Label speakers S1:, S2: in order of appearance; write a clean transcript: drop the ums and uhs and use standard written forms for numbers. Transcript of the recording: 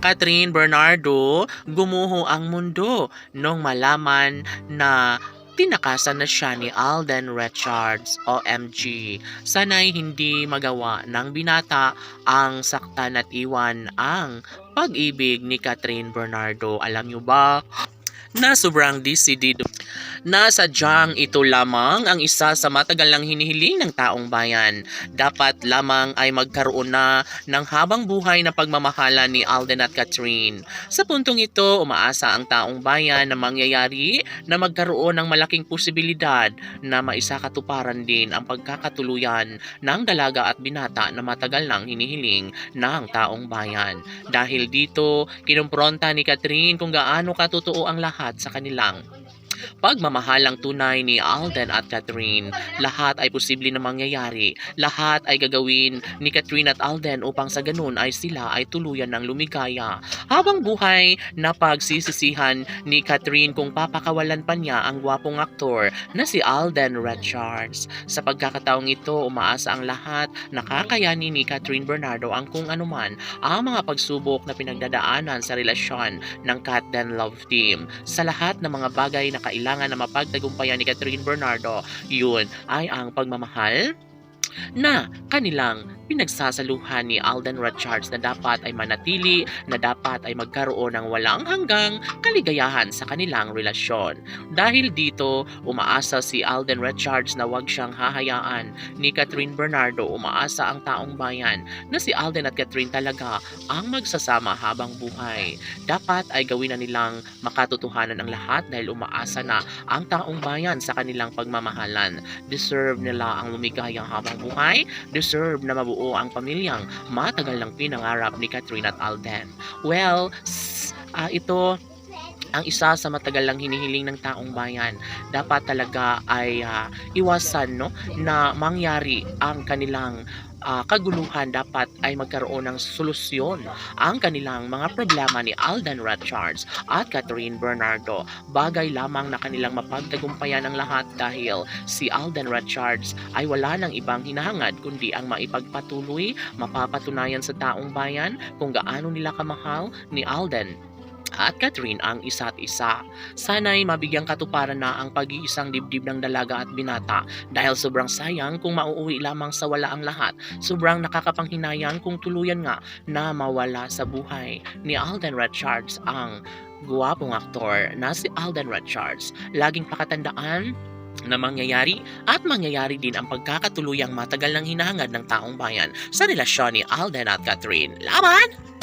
S1: Catherine Bernardo, gumuho ang mundo nung malaman na tinakasan na siya ni Alden Richards. OMG. Sana'y hindi magawa ng binata ang saktan at iwan ang pag-ibig ni Catherine Bernardo. Alam nyo ba na sobrang decidido na sadyang ito lamang ang isa sa matagal nang hinihiling ng taong bayan. Dapat lamang ay magkaroon na ng habang buhay na pagmamahala ni Alden at Catherine. Sa puntong ito, umaasa ang taong bayan na mangyayari na magkaroon ng malaking posibilidad na maisakatuparan din ang pagkakatuluyan ng dalaga at binata na matagal nang hinihiling ng taong bayan. Dahil dito, kinumpronta ni Catherine kung gaano katotoo ang lahat sa kanilang pagmamahalang tunay ni Alden at Catherine. Lahat ay posible na mangyayari. Lahat ay gagawin ni Catherine at Alden upang sa ganun ay sila ay tuluyan ng lumigaya. Habang buhay na pagsisisihan ni Catherine kung papakawalan pa niya ang gwapong aktor na si Alden Richards. Sa pagkakataong ito, umaasa ang lahat na kakayanin ni Catherine Bernardo ang kung anuman ang mga pagsubok na pinagdadaanan sa relasyon ng Cat Den Love Team. Sa lahat ng mga bagay na kailangan na mapagtagumpayan ni Catherine Bernardo, yun ay ang pagmamahal na kanilang pinagsasaluhan ni Alden Richards na dapat ay manatili, na dapat ay magkaroon ng walang hanggang kaligayahan sa kanilang relasyon. Dahil dito, umaasa si Alden Richards na wag siyang hahayaan ni Catherine Bernardo. Umaasa ang taong bayan na si Alden at Catherine talaga ang magsasama habang buhay. Dapat ay gawin na nilang makatotohanan ang lahat dahil umaasa na ang taong bayan sa kanilang pagmamahalan. Deserve nila ang lumigayang habang buhay, deserve na mabuo ang pamilyang matagal ng pinangarap ni Catherine at Alden. Well, ito ang isa sa matagal lang hinihiling ng taong bayan. Dapat talaga ay iwasan na mangyari ang kanilang kaguluhan. Dapat ay magkaroon ng solusyon ang kanilang mga problema ni Alden Richards at Catherine Bernardo. Bagay lamang na kanilang mapagtagumpayan ang lahat dahil si Alden Richards ay wala ng ibang hinahangad kundi ang maipagpatuloy, mapapatunayan sa taong bayan kung gaano nila kamahal ni Alden at Catherine ang isa't isa. Sana'y mabigyang katuparan na ang pag-iisang dibdib ng dalaga at binata dahil sobrang sayang kung mauuwi lamang sa wala ang lahat. Sobrang nakakapanghinayang kung tuluyan nga na mawala sa buhay ni Alden Richards ang guwapong aktor na si Alden Richards. Laging pakatandaan na mangyayari at mangyayari din ang pagkakatuluyang matagal ng hinahangad ng taong bayan sa relasyon ni Alden at Catherine. Laban!